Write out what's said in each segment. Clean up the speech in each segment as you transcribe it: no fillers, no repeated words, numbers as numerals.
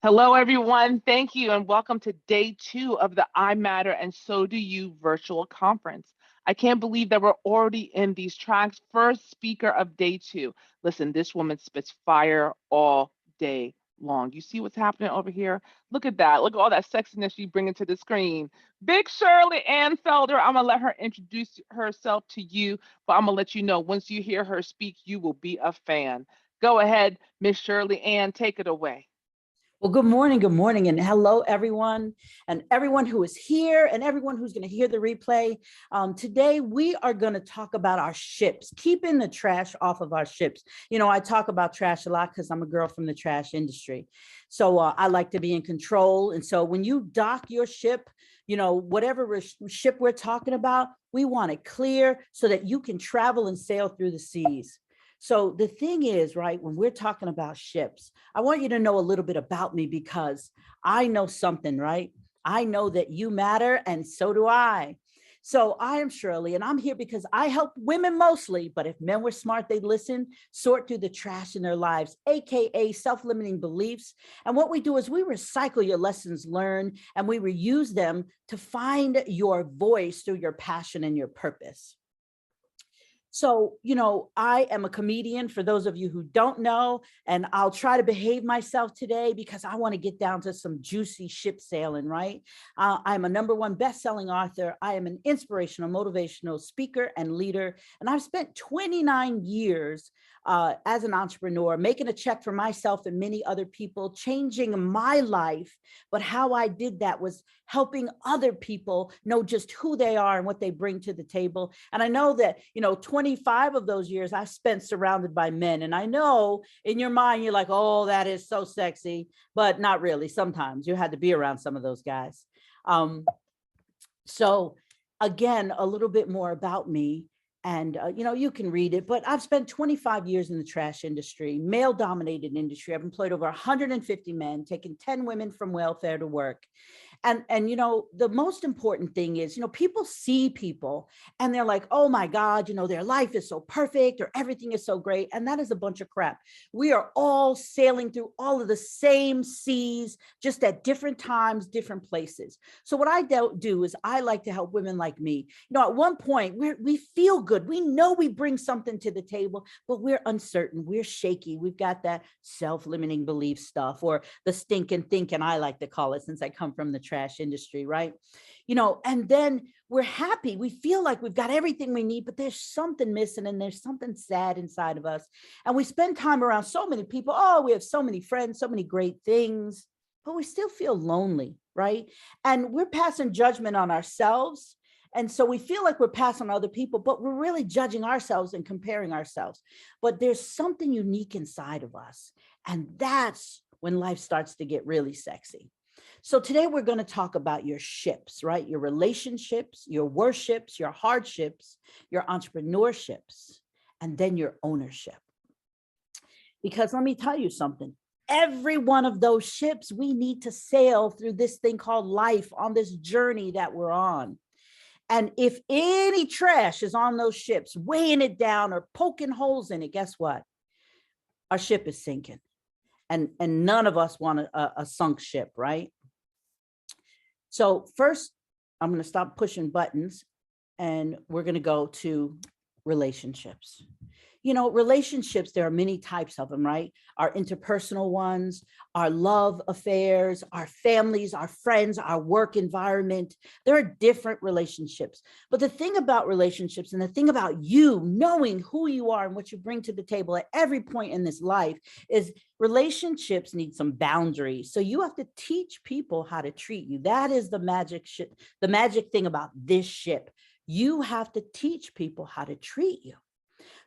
Hello, everyone. Thank you, and welcome to day two of the I Matter and So Do You virtual conference. I can't believe that we're already in these tracks. First speaker of day two. Listen, this woman spits fire all day long. You see what's happening over here? Look at that. Look at all that sexiness she's bringing to the screen. Big Shirley Ann Felder. I'm going to let her introduce herself to you, but I'm going to let you know once you hear her speak, you will be a fan. Go ahead, Miss Shirley Ann, take it away. Well, good morning, and hello, everyone who is here and everyone who's going to hear the replay. Today, we are going to talk about our ships, keeping the trash off of our ships. You know, I talk about trash a lot because I'm a girl from the trash industry. So I like to be in control. And so when you dock your ship, you know, whatever ship we're talking about, we want it clear so that you can travel and sail through the seas. So the thing is, right, when we're talking about ships, I want you to know a little bit about me because I know something, right? I know that you matter and so do I. So I am Shirley and I'm here because I help women mostly, but if men were smart, they'd listen, sort through the trash in their lives, AKA self-limiting beliefs. And what we do is we recycle your lessons learned and we reuse them to find your voice through your passion and your purpose. So, you know, I am a comedian for those of you who don't know, and I'll try to behave myself today because I want to get down to some juicy ship sailing, right? I'm a #1 best-selling author. I am an inspirational, motivational speaker and leader, and I've spent 29 years as an entrepreneur, making a check for myself and many other people, changing my life. But how I did that was helping other people know just who they are and what they bring to the table. And I know that, you know, 25 of those years I spent surrounded by men. And I know in your mind, you're like, oh, that is so sexy, but not really. Sometimes you had to be around some of those guys. So again, a little bit more about me. And, you know, you can read it, but I've spent 25 years in the trash industry, male dominated industry. I've employed over 150 men, taken 10 women from welfare to work. And, you know, the most important thing is, you know, people see people and they're like, oh my God, you know, their life is so perfect or everything is so great. And that is a bunch of crap. We are all sailing through all of the same seas, just at different times, different places. So what I do is I like to help women like me. You know, at one point we feel good. We know we bring something to the table, but we're uncertain. We're shaky. We've got that self-limiting belief stuff or the stinking thinking, I like to call it, since I come from the trash industry, right? You know, and then we're happy. We feel like we've got everything we need, but there's something missing and there's something sad inside of us. And we spend time around so many people. Oh, we have so many friends, so many great things, but we still feel lonely, right? And we're passing judgment on ourselves. And so we feel like we're passing on other people, but we're really judging ourselves and comparing ourselves. But there's something unique inside of us. And that's when life starts to get really sexy. So today we're going to talk about your ships, right? Your relationships, your worships, your hardships, your entrepreneurships, and then your ownership. Because let me tell you something. Every one of those ships, we need to sail through this thing called life on this journey that we're on. And if any trash is on those ships, weighing it down or poking holes in it, guess what? Our ship is sinking. And none of us want a sunk ship, right? So first, I'm going to stop pushing buttons and we're going to go to relationships. You know, relationships, there are many types of them, right? Our interpersonal ones, our love affairs, our families, our friends, our work environment. There are different relationships. But the thing about relationships and the thing about you knowing who you are and what you bring to the table at every point in this life is relationships need some boundaries. So you have to teach people how to treat you. That is the magic ship, the magic thing about this ship. You have to teach people how to treat you.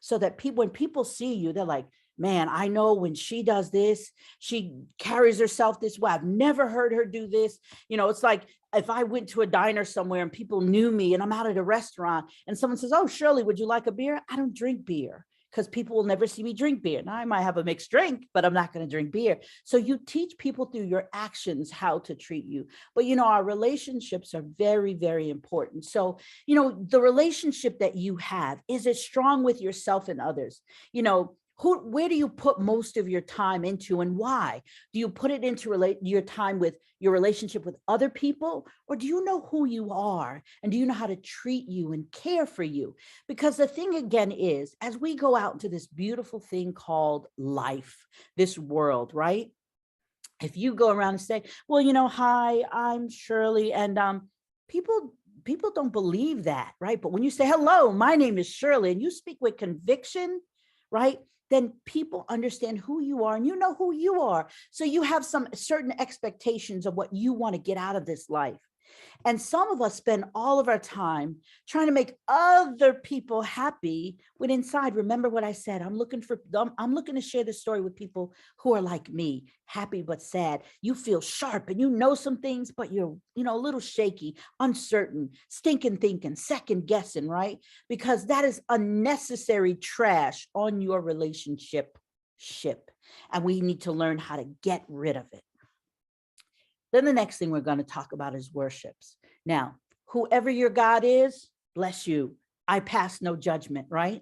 So that people, when people see you, they're like, man, I know when she does this, she carries herself this way. I've never heard her do this. You know, it's like if I went to a diner somewhere and people knew me and I'm out at a restaurant and someone says, oh, Shirley, would you like a beer? I don't drink beer because people will never see me drink beer. Now I might have a mixed drink, but I'm not going to drink beer. So you teach people through your actions how to treat you. But, you know, our relationships are very, very important. So, you know, the relationship that you have, is it strong with yourself and others? You know, Where do you put most of your time into, and why? Do you put it into your time with your relationship with other people, or do you know who you are, and do you know how to treat you and care for you? Because the thing again is, as we go out into this beautiful thing called life, this world, right? If you go around and say, well, hi, I'm Shirley, and people don't believe that, right? But when you say, hello, my name is Shirley, and you speak with conviction, right? Then people understand who you are, and you know who you are. So you have some certain expectations of what you want to get out of this life. And some of us spend all of our time trying to make other people happy when inside, remember what I said, I'm looking to share this story with people who are like me, happy but sad. You feel sharp and you know some things, but you're, a little shaky, uncertain, stinking thinking, second guessing, right? Because that is unnecessary trash on your relationship ship. And we need to learn how to get rid of it. Then the next thing we're going to talk about is worships. Now, whoever your God is, bless you. I pass no judgment, right?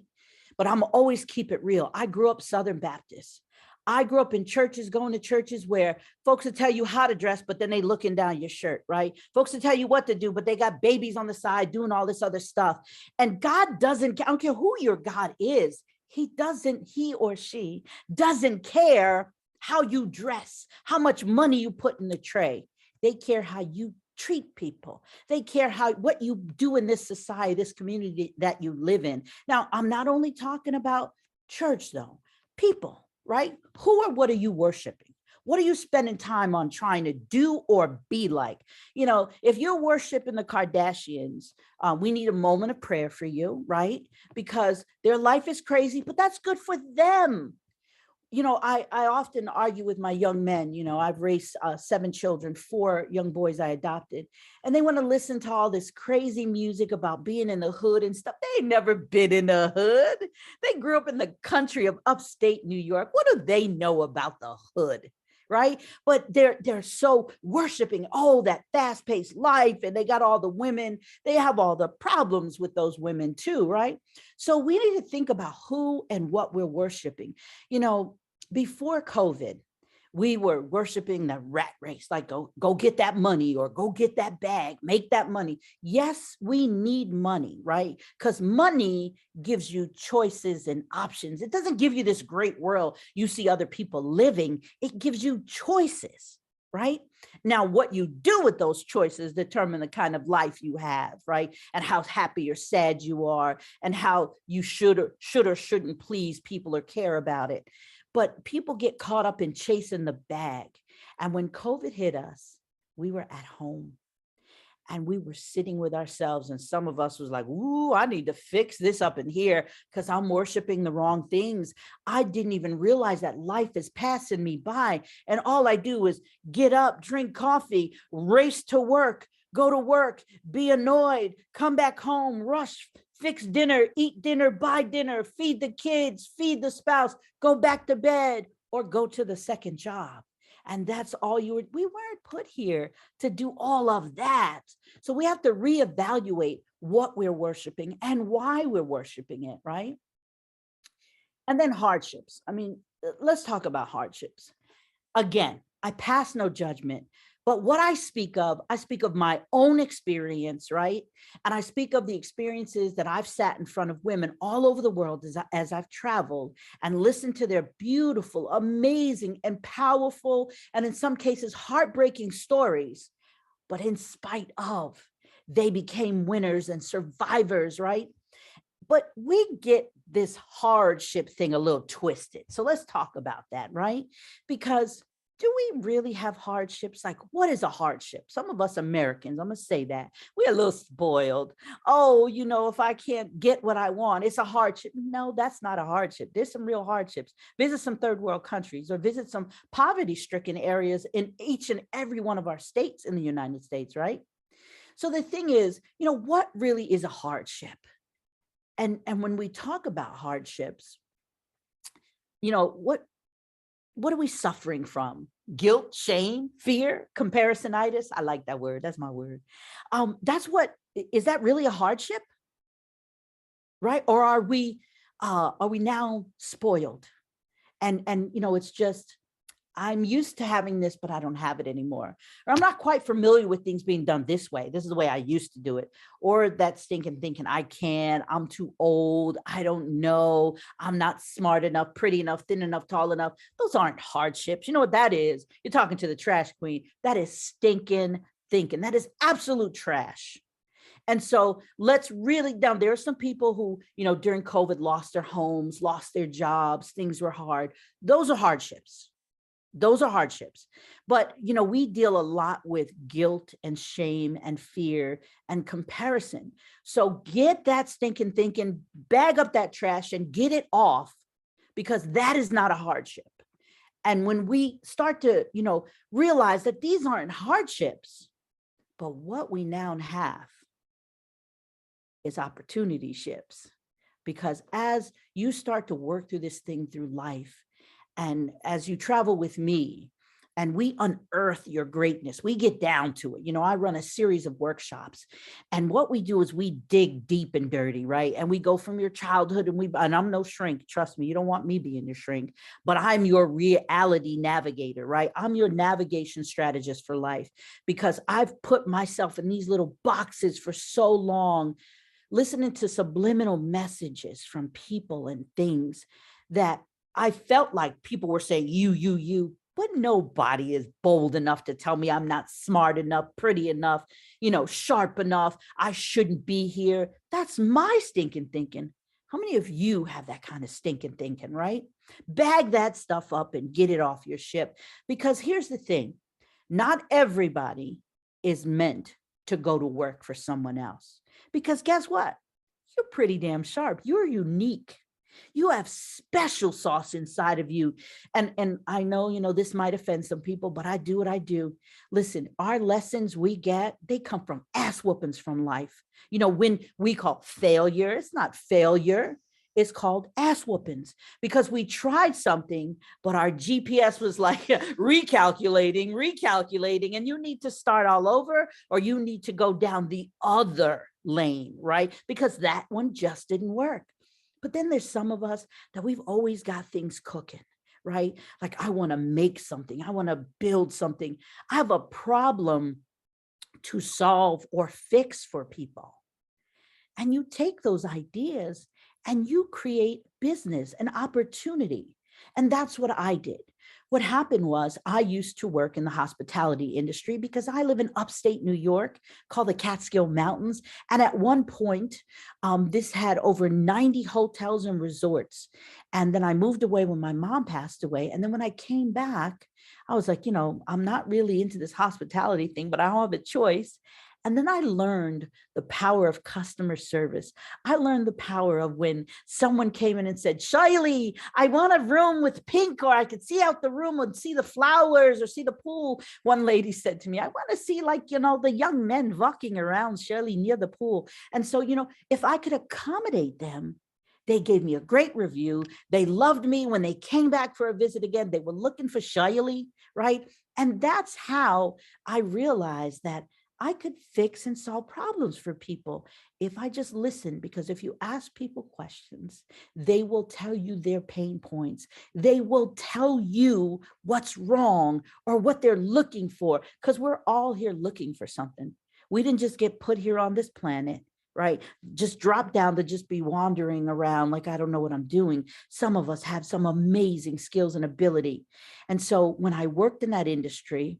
But I'm always keep it real. I grew up Southern Baptist. I grew up in churches, going to churches where folks will tell you how to dress, but then they looking down your shirt, right? Folks will tell you what to do, but they got babies on the side doing all this other stuff. And God doesn't, I don't care who your God is. He or she doesn't care how you dress, how much money you put in the tray. They care how you treat people. They care what you do in this society, this community that you live in. Now, I'm not only talking about church though, people, right? Who or what are you worshiping? What are you spending time on trying to do or be like? If you're worshiping the Kardashians, we need a moment of prayer for you, right? Because their life is crazy, but that's good for them. I often argue with my young men. I've raised 7 children, 4 young boys I adopted, and they want to listen to all this crazy music about being in the hood and stuff. They ain't never been in the hood. They grew up in the country of upstate New York. What do they know about the hood? Right? But they're so worshiping, that fast-paced life, and they got all the women. They have all the problems with those women too, right? So we need to think about who and what we're worshiping. Before COVID, we were worshiping the rat race, like go get that money or go get that bag, make that money. Yes, we need money, right? Because money gives you choices and options. It doesn't give you this great world you see other people living. It gives you choices, right? Now, what you do with those choices determine the kind of life you have, right? And how happy or sad you are, and how you should or shouldn't please people or care about it. But people get caught up in chasing the bag. And when COVID hit us, we were at home and we were sitting with ourselves. And some of us was like, ooh, I need to fix this up in here because I'm worshiping the wrong things. I didn't even realize that life is passing me by. And all I do is get up, drink coffee, race to work, go to work, be annoyed, come back home, rush, fix dinner, eat dinner, buy dinner, feed the kids, feed the spouse, go back to bed, or go to the second job. And that's all we weren't put here to do all of that. So we have to reevaluate what we're worshiping and why we're worshiping it, right? And then hardships. Let's talk about hardships. Again, I pass no judgment. But what I speak of my own experience, right? And I speak of the experiences that I've sat in front of women all over the world as I've traveled and listened to their beautiful, amazing, and powerful, and in some cases, heartbreaking stories. But in spite of, they became winners and survivors, right? But we get this hardship thing a little twisted. So let's talk about that, right? Because do we really have hardships? Like, what is a hardship? Some of us Americans, I'm going to say that, we're a little spoiled. Oh, if I can't get what I want, it's a hardship. No, that's not a hardship. There's some real hardships. Visit some third world countries or visit some poverty-stricken areas in each and every one of our states in the United States, right? So the thing is, what really is a hardship? And when we talk about hardships, what are we suffering from? Guilt, shame, fear, comparisonitis. I like that word. That's my word. Is that really a hardship? Right? Or are we now spoiled? And it's just, I'm used to having this, but I don't have it anymore. Or I'm not quite familiar with things being done this way. This is the way I used to do it. Or that stinking thinking, I can't, I'm too old, I don't know, I'm not smart enough, pretty enough, thin enough, tall enough. Those aren't hardships. You know what that is? You're talking to the trash queen. That is stinking thinking. That is absolute trash. And so let's really down. There are some people who, during COVID lost their homes, lost their jobs, things were hard. Those are hardships. Those are hardships. But, we deal a lot with guilt and shame and fear and comparison. So get that stinking thinking, bag up that trash and get it off, because that is not a hardship. And when we start to, realize that these aren't hardships, but what we now have is opportunity ships. Because as you start to work through this thing through life, and as you travel with me and we unearth your greatness, we get down to it. I run a series of workshops, and what we do is we dig deep and dirty, right? And we go from your childhood, and I'm no shrink. Trust me, you don't want me being your shrink, but I'm your reality navigator, right? I'm your navigation strategist for life, because I've put myself in these little boxes for so long, listening to subliminal messages from people and things that I felt like people were saying, you, but nobody is bold enough to tell me I'm not smart enough, pretty enough, sharp enough. I shouldn't be here. That's my stinking thinking. How many of you have that kind of stinking thinking, right? Bag that stuff up and get it off your ship. Because here's the thing, not everybody is meant to go to work for someone else. Because guess what? You're pretty damn sharp. You're unique. You have special sauce inside of you. And I know, this might offend some people, but I do what I do. Listen, our lessons we get, they come from ass whoopings from life. When we call failure, it's not failure. It's called ass whoopings, because we tried something, but our GPS was like recalculating, and you need to start all over, or you need to go down the other lane, right? Because that one just didn't work. But then there's some of us that we've always got things cooking, right? Like, I want to make something. I want to build something. I have a problem to solve or fix for people. And you take those ideas and you create business and opportunity. And that's what I did. What happened was, I used to work in the hospitality industry because I live in upstate New York, called the Catskill Mountains. And at one point, this had over 90 hotels and resorts. And then I moved away when my mom passed away. And then when I came back, I was like, I'm not really into this hospitality thing, but I don't have a choice. And then I learned the power of customer service. I learned the power of when someone came in and said, Shirley, I want a room with pink, or I could see out the room and see the flowers or see the pool. One lady said to me, I want to see the young men walking around, Shirley, near the pool. And so, if I could accommodate them, they gave me a great review. They loved me. When they came back for a visit again, they were looking for Shirley, right? And that's how I realized that I could fix and solve problems for people if I just listen. Because if you ask people questions, they will tell you their pain points. They will tell you what's wrong or what they're looking for, because we're all here looking for something. We didn't just get put here on this planet, right? Just drop down to just be wandering around like I don't know what I'm doing. Some of us have some amazing skills and ability. And so when I worked in that industry,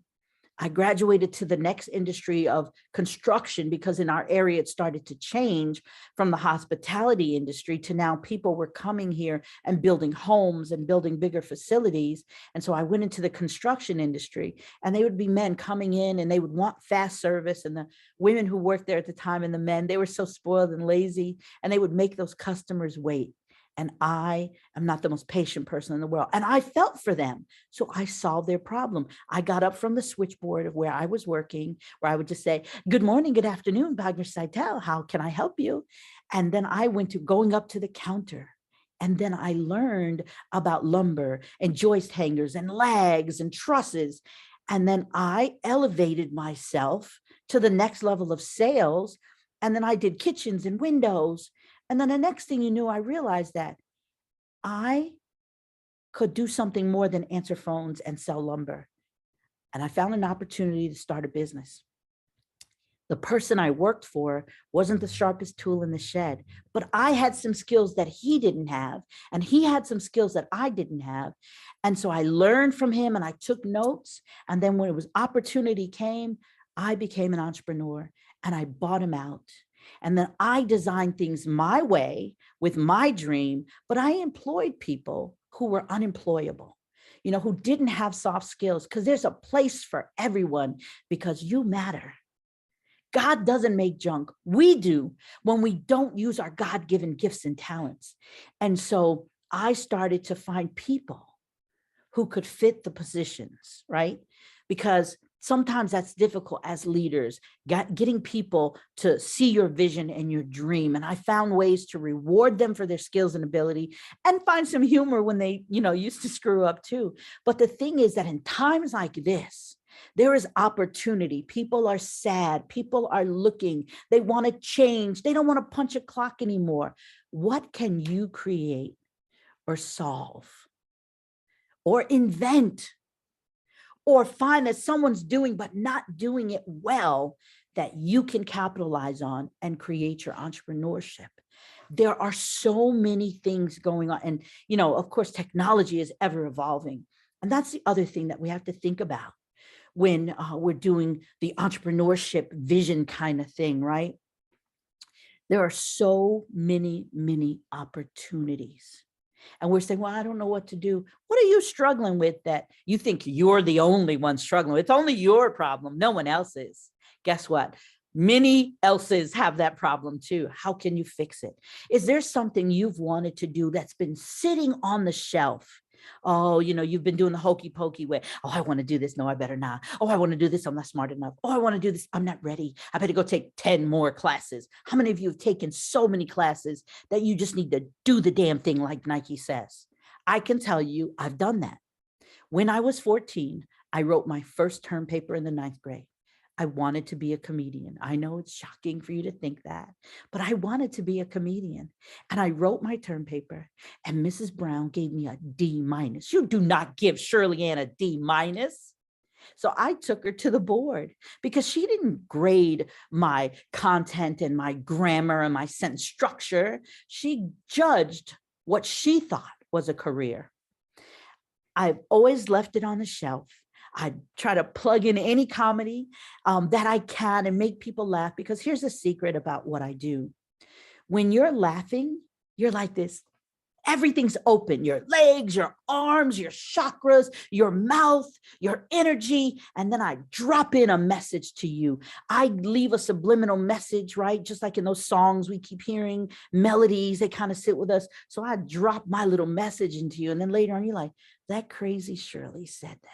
I graduated to the next industry of construction, because in our area, it started to change from the hospitality industry to now people were coming here and building homes and building bigger facilities. And so I went into the construction industry, and they would be men coming in and they would want fast service. And the women who worked there at the time and the men, they were so spoiled and lazy, and they would make those customers wait. And I am not the most patient person in the world. And I felt for them. So I solved their problem. I got up from the switchboard of where I was working, where I would just say, good morning, good afternoon, Wagner Seitel, how can I help you? And then I went to going up to the counter. And then I learned about lumber and joist hangers and lags and trusses. And then I elevated myself to the next level of sales. And then I did kitchens and windows. And then the next thing you knew, I realized that I could do something more than answer phones and sell lumber. And I found an opportunity to start a business. The person I worked for wasn't the sharpest tool in the shed, but I had some skills that he didn't have, and he had some skills that I didn't have. And so I learned from him and I took notes. And then when it was opportunity came, I became an entrepreneur and I bought him out. And then I designed things my way with my dream, but I employed people who were unemployable, who didn't have soft skills, because there's a place for everyone, because you matter. God doesn't make junk. We do when we don't use our God-given gifts and talents. And so I started to find people who could fit the positions, right? Because sometimes that's difficult as leaders, getting people to see your vision and your dream. And I found ways to reward them for their skills and ability, and find some humor when they, used to screw up too. But the thing is that in times like this, there is opportunity. People are sad. People are looking. They want to change. They don't want to punch a clock anymore. What can you create or solve or invent or find that someone's doing but not doing it well, that you can capitalize on and create your entrepreneurship? There are so many things going on. And, of course, technology is ever evolving. And that's the other thing that we have to think about when we're doing the entrepreneurship vision kind of thing, right? There are so many, many opportunities. And we're saying, well, I don't know what to do. What are you struggling with that you think you're the only one struggling with? It's only your problem. No one else is. Guess what? Many else's have that problem too. How can you fix it? Is there something you've wanted to do that's been sitting on the shelf? Oh, you've been doing the hokey pokey way. Oh, I want to do this. No, I better not. Oh, I want to do this. I'm not smart enough. Oh, I want to do this. I'm not ready. I better go take 10 more classes. How many of you have taken so many classes that you just need to do the damn thing like Nike says? I can tell you, I've done that. When I was 14, I wrote my first term paper in the 9th grade. I wanted to be a comedian. I know it's shocking for you to think that, but I wanted to be a comedian. And I wrote my term paper, and Mrs. Brown gave me a D-. You do not give Shirley Ann a D-. So I took her to the board because she didn't grade my content and my grammar and my sentence structure. She judged what she thought was a career. I've always left it on the shelf. I try to plug in any comedy that I can and make people laugh, because here's a secret about what I do. When you're laughing, you're like this. Everything's open, your legs, your arms, your chakras, your mouth, your energy. And then I drop in a message to you. I leave a subliminal message, right? Just like in those songs we keep hearing, melodies, they kind of sit with us. So I drop my little message into you. And then later on, you're like, that crazy Shirley said that.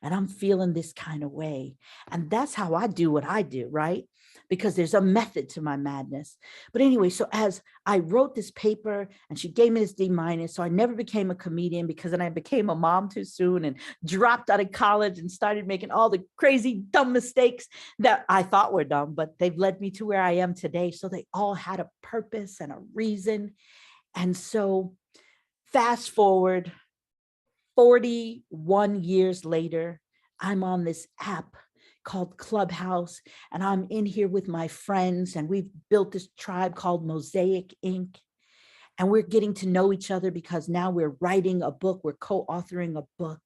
And I'm feeling this kind of way. And that's how I do what I do, right? Because there's a method to my madness. But anyway, so as I wrote this paper and she gave me this D-, so I never became a comedian, because then I became a mom too soon and dropped out of college and started making all the crazy, dumb mistakes that I thought were dumb, but they've led me to where I am today. So they all had a purpose and a reason. And so fast forward 41 years later, I'm on this app called Clubhouse, and I'm in here with my friends, and we've built this tribe called Mosaic Inc. And we're getting to know each other because now we're writing a book, we're co-authoring a book.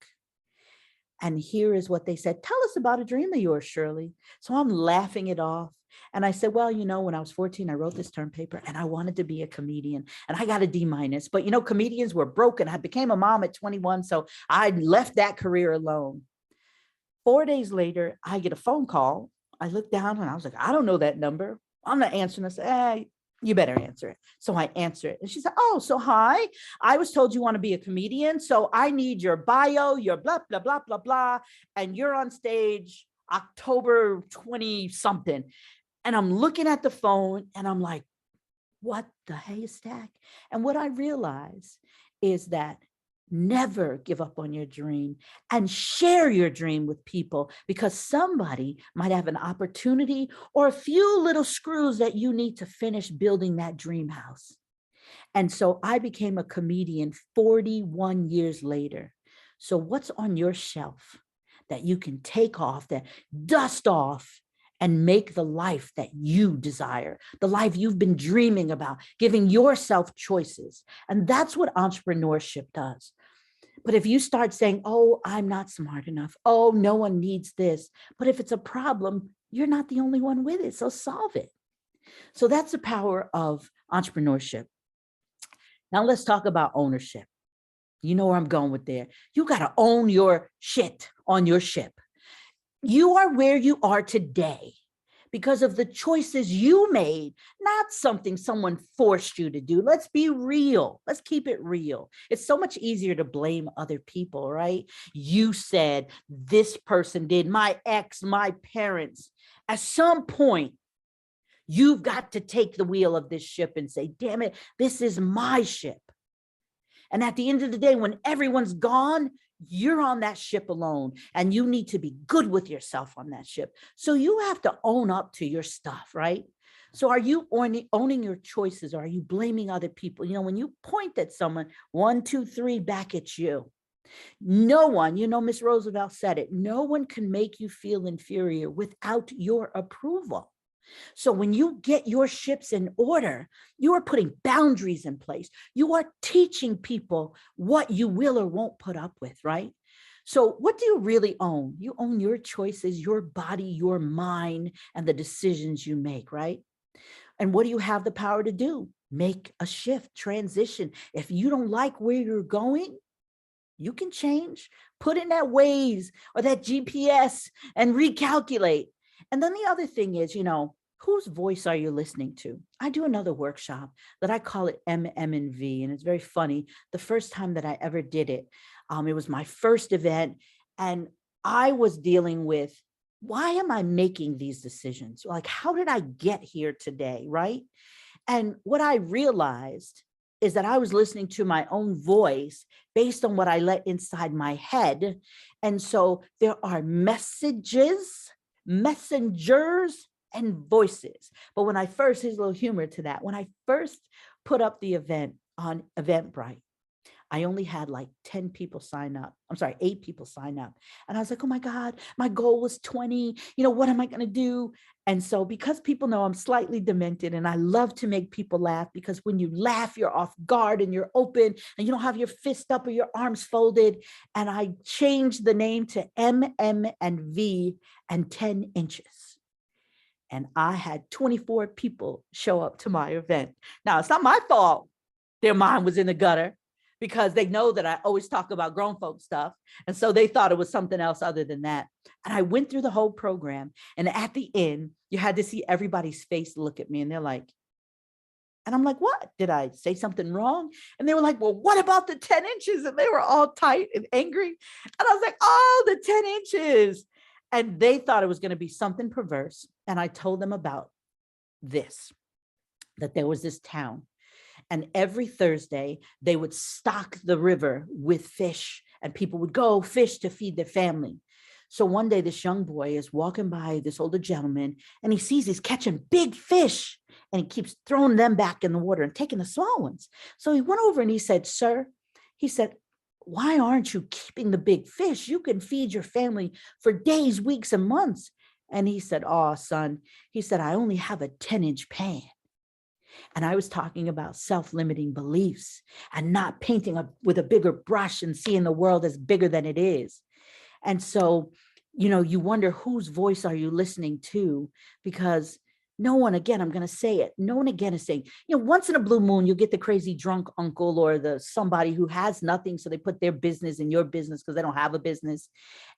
And here is what they said. Tell us about a dream of yours, Shirley. So I'm laughing it off. And I said, well, when I was 14, I wrote this term paper and I wanted to be a comedian, and I got a D-. But, comedians were broken. I became a mom at 21. So I left that career alone. 4 days later, I get a phone call. I looked down and I was like, I don't know that number. I'm not answering. I said, you better answer it. So I answer it. And she said, oh, so hi, I was told you want to be a comedian. So I need your bio, your blah, blah, blah, blah, blah. And you're on stage October 20 something. And I'm looking at the phone and I'm like, what the haystack? And what I realize is that never give up on your dream and share your dream with people, because somebody might have an opportunity or a few little screws that you need to finish building that dream house. And so I became a comedian 41 years later. So what's on your shelf that you can take off, that dust off, and make the life that you desire, the life you've been dreaming about, giving yourself choices? And that's what entrepreneurship does. But if you start saying, oh, I'm not smart enough, oh, no one needs this, but if it's a problem, you're not the only one with it, so solve it. So that's the power of entrepreneurship. Now let's talk about ownership. You know where I'm going with there. You got to own your shit on your ship. You are where you are today because of the choices you made, not something someone forced you to do. Let's be real. Let's keep it real. It's so much easier to blame other people, right? You said this person did, my ex, my parents. At some point, you've got to take the wheel of this ship and say, damn it, this is my ship. And at the end of the day, when everyone's gone, you're on that ship alone, and you need to be good with yourself on that ship. So you have to own up to your stuff, right? So are you owning your choices, or are you blaming other people? You know, when you point at someone, 1, 2, 3, back at you. No one, you know, Miss Roosevelt said it, no one can make you feel inferior without your approval. So when you get your ships in order, you are putting boundaries in place. You are teaching people what you will or won't put up with, right? So what do you really own? You own your choices, your body, your mind, and the decisions you make, right? And what do you have the power to do? Make a shift, transition. If you don't like where you're going, you can change, put in that Waze or that GPS and recalculate. And then the other thing is, you know, whose voice are you listening to? I do another workshop that I call it MM&V, and it's very funny. The first time that I ever did it, it was my first event, and I was dealing with, why am I making these decisions? Like, how did I get here today, right? And what I realized is that I was listening to my own voice based on what I let inside my head. And so there are messengers, and voices. But when I first, here's a little humor to that. When I first put up the event on Eventbrite, I only had like 10 people sign up. I'm sorry, 8 people sign up. And I was like, oh my God, my goal was 20. You know, what am I going to do? And so because people know I'm slightly demented and I love to make people laugh, because when you laugh, you're off guard and you're open and you don't have your fist up or your arms folded. And I changed the name to MM&V and 10 inches. And I had 24 people show up to my event. Now, it's not my fault their mind was in the gutter, because they know that I always talk about grown folk stuff. And so they thought it was something else other than that. And I went through the whole program. And at the end, you had to see everybody's face look at me. And they're like, and I'm like, what? Did I say something wrong? And they were like, well, what about the 10 inches? And they were all tight and angry. And I was like, oh, the 10 inches. And they thought it was going to be something perverse. And I told them about this, that there was this town. And every Thursday, they would stock the river with fish, and people would go fish to feed their family. So one day, this young boy is walking by this older gentleman, and he sees he's catching big fish, and he keeps throwing them back in the water and taking the small ones. So he went over and he said, sir, he said, why aren't you keeping the big fish? You can feed your family for days, weeks, and months. And he said, oh, son, he said, I only have a 10-inch pan. And I was talking about self-limiting beliefs and not painting with a bigger brush and seeing the world as bigger than it is. And so, you know, you wonder, whose voice are you listening to? Because no one, again, I'm going to say it, no one again is saying, you know, once in a blue moon, you get the crazy drunk uncle or the somebody who has nothing. So they put their business in your business because they don't have a business.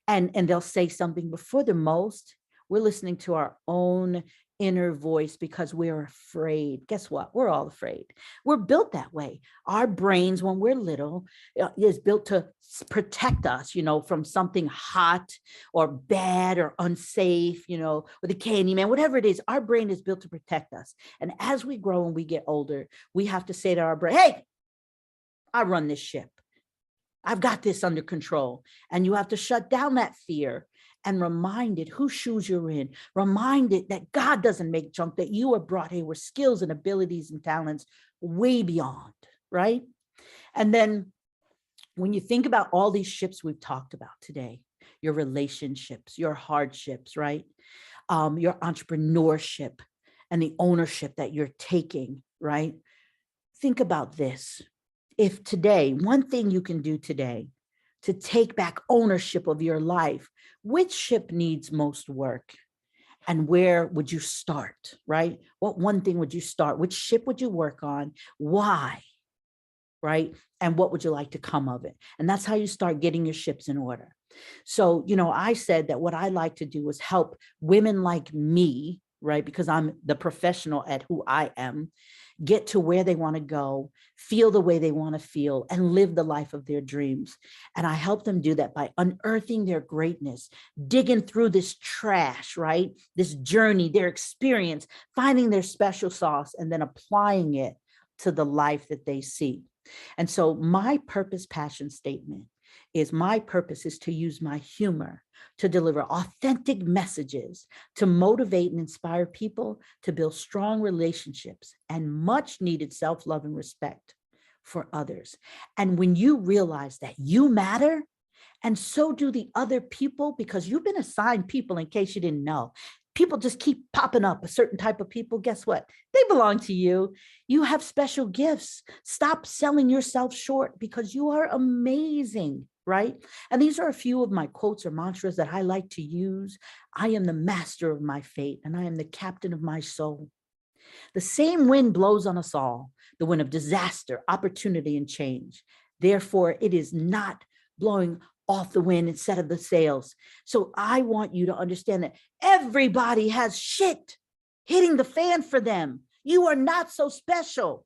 And they'll say something. But for the most, we're listening to our own inner voice because we're afraid. Guess what? We're all afraid. We're built that way. Our brains, when we're little, is built to protect us, you know, from something hot or bad or unsafe, you know, or the candy man, whatever it is. Our brain is built to protect us. And as we grow and we get older, we have to say to our brain, hey, I run this ship. I've got this under control. And you have to shut down that fear and remind it whose shoes you're in. Remind it that God doesn't make junk, that you are brought here with skills and abilities and talents way beyond, right? And then when you think about all these ships we've talked about today, your relationships, your hardships, right? Your entrepreneurship and the ownership that you're taking, right? Think about this. If today, one thing you can do today to take back ownership of your life, which ship needs most work? And where would you start, right? What one thing would you start? Which ship would you work on? Why, right? And what would you like to come of it? And that's how you start getting your ships in order. So, I said that what I like to do is help women like me, right? Because I'm the professional at who I am, get to where they want to go, feel the way they want to feel, and live the life of their dreams. And I help them do that by unearthing their greatness, digging through this trash, right? This journey, their experience, finding their special sauce, and then applying it to the life that they see. And so my purpose passion statement is my purpose is to use my humor to deliver authentic messages, to motivate and inspire people to build strong relationships and much needed self-love and respect for others. And when you realize that you matter, and so do the other people, because you've been assigned people, in case you didn't know. People just keep popping up, a certain type of people. Guess what? They belong to you. You have special gifts. Stop selling yourself short, because you are amazing, right? And these are a few of my quotes or mantras that I like to use. I am the master of my fate, and I am the captain of my soul. The same wind blows on us all, the wind of disaster, opportunity, and change. Therefore, it is not blowing off the wind instead of the sails. So I want you to understand that everybody has shit hitting the fan for them. You are not so special,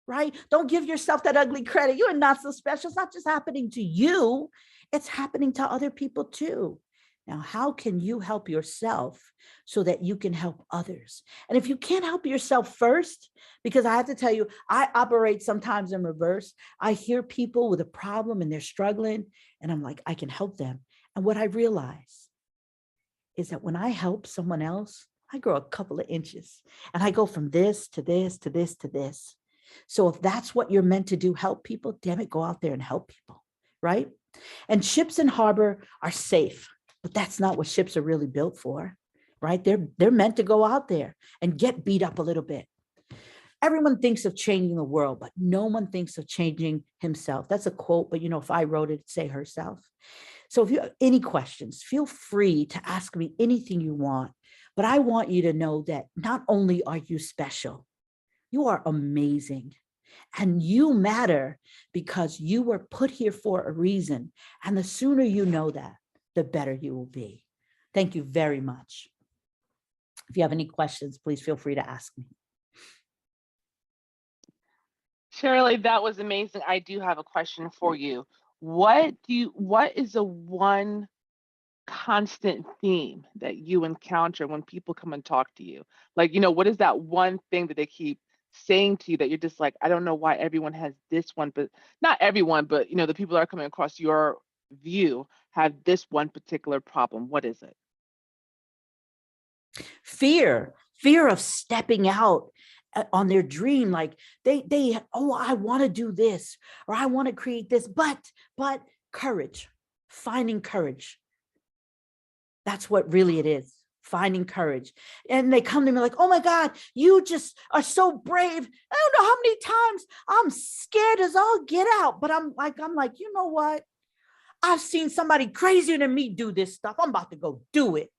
right? Don't give yourself that ugly credit. You are not so special. It's not just happening to you. It's happening to other people too. Now, how can you help yourself so that you can help others? And if you can't help yourself first, because I have to tell you, I operate sometimes in reverse. I hear people with a problem and they're struggling, and I'm like, I can help them. And what I realize is that when I help someone else, I grow a couple of inches, and I go from this to this to this to this. So if that's what you're meant to do, help people, damn it, go out there and help people, right? And ships in harbor are safe, but that's not what ships are really built for, right? They're meant to go out there and get beat up a little bit. Everyone thinks of changing the world, but no one thinks of changing himself. That's a quote, but if I wrote it, it'd say herself. So if you have any questions, feel free to ask me anything you want. But I want you to know that not only are you special, you are amazing. And you matter because you were put here for a reason. And the sooner you know that, the better you will be. Thank you very much. If you have any questions, please feel free to ask me. Shirley, that was amazing. I do have a question for you. What is the one constant theme that you encounter when people come and talk to you? Like, what is that one thing that they keep saying to you that you're just like, I don't know why everyone has this one, but not everyone, but the people that are coming across your view have this one particular problem. What is it? Fear of stepping out on their dream. Like oh, I want to do this, or I want to create this, but courage, finding courage. That's what really it is, finding courage. And they come to me like, oh my God, you just are so brave. I don't know how many times I'm scared as all get out, but I'm like, you know what? I've seen somebody crazier than me do this stuff. I'm about to go do it.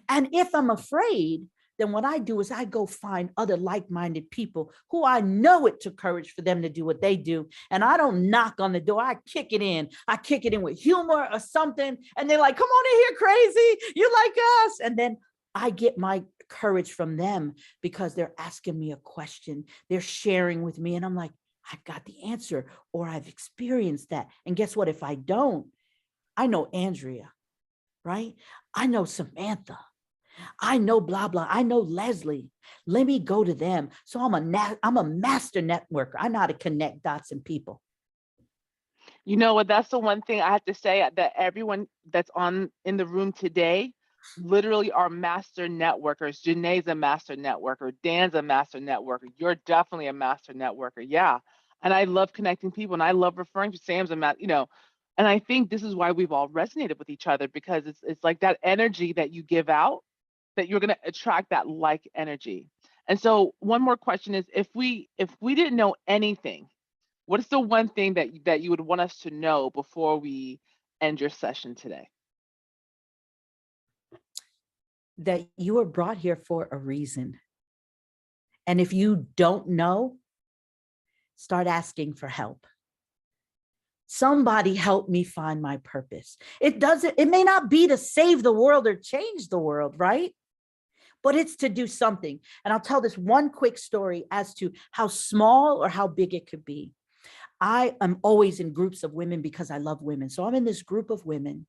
And if I'm afraid, then what I do is I go find other like-minded people who I know it took courage for them to do what they do. And I don't knock on the door. I kick it in. I kick it in with humor or something. And they're like, come on in here, crazy. You like us. And then I get my courage from them because they're asking me a question. They're sharing with me. And I'm like, I've got the answer, or I've experienced that. And guess what? If I don't, I know Andrea, right? I know Samantha. I know blah, blah. I know Leslie. Let me go to them. So I'm a master networker. I know how to connect dots and people. You know what? That's the one thing I have to say that everyone that's in the room today literally are master networkers. Janae's a master networker. Dan's a master networker. You're definitely a master networker. Yeah. And I love connecting people and I love referring to Sam's a and I think this is why we've all resonated with each other because it's like that energy that you give out that you're going to attract that like energy. And so one more question is if we didn't know anything, what is the one thing that you would want us to know before we end your session today? That you were brought here for a reason. And if you don't know, start asking for help. Somebody help me find my purpose. It may not be to save the world or change the world, right? But it's to do something. And I'll tell this one quick story as to how small or how big it could be. I am always in groups of women because I love women. So I'm in this group of women.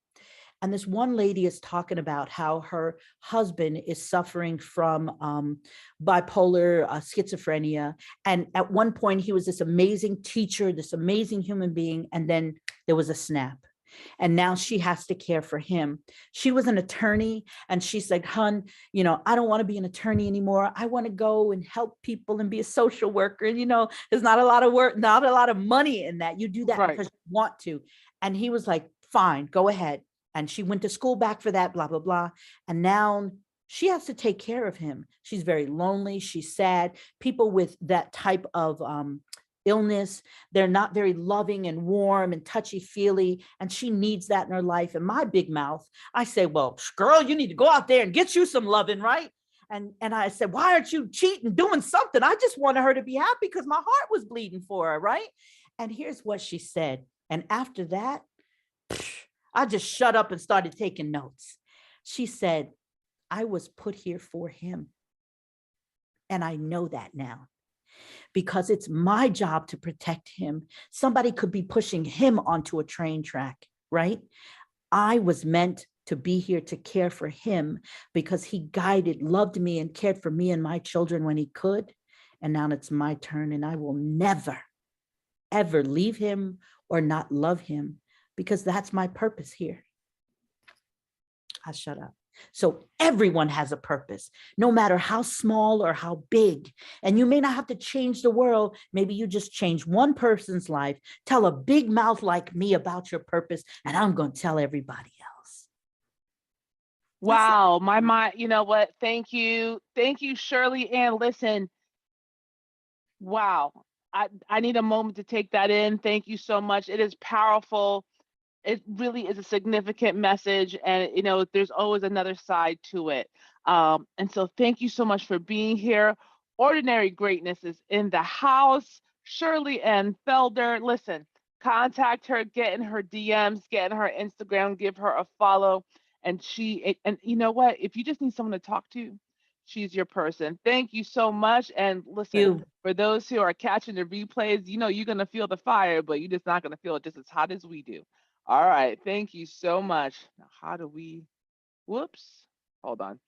And this one lady is talking about how her husband is suffering from bipolar schizophrenia. And at one point, he was this amazing teacher, this amazing human being. And then there was a snap. And now she has to care for him. She was an attorney and she's like, hun, I don't want to be an attorney anymore. I want to go and help people and be a social worker. And, there's not a lot of work, not a lot of money in that. You do that Right. because you want to. And he was like, fine, go ahead. And she went to school back for that, blah, blah, blah. And now she has to take care of him. She's very lonely. She's sad. People with that type of illness, they're not very loving and warm and touchy-feely. And she needs that in her life. And my big mouth, I say, well, girl, you need to go out there and get you some loving, right? And I said, why aren't you cheating, doing something? I just wanted her to be happy because my heart was bleeding for her, right? And here's what she said. And after that, I just shut up and started taking notes. She said, I was put here for him. And I know that now because it's my job to protect him. Somebody could be pushing him onto a train track, right? I was meant to be here to care for him because he guided, loved me, and cared for me and my children when he could. And now it's my turn, and I will never, ever leave him or not love him because that's my purpose here. I shut up. So everyone has a purpose, no matter how small or how big. And you may not have to change the world. Maybe you just change one person's life. Tell a big mouth like me about your purpose, and I'm going to tell everybody else. Wow, my mind, you know what? Thank you. Thank you, Shirley. And listen, wow. I need a moment to take that in. Thank you so much. It is powerful. It really is a significant message. And, there's always another side to it. And so thank you so much for being here. Ordinary Greatness is in the house. Shirley and Felder, listen, contact her, get in her DMs, get in her Instagram, give her a follow. And you know what? If you just need someone to talk to, she's your person. Thank you so much. And listen, You. for those who are catching the replays, you're going to feel the fire, but you're just not going to feel it just as hot as we do. All right. Thank you so much. Now, how do we, whoops, hold on.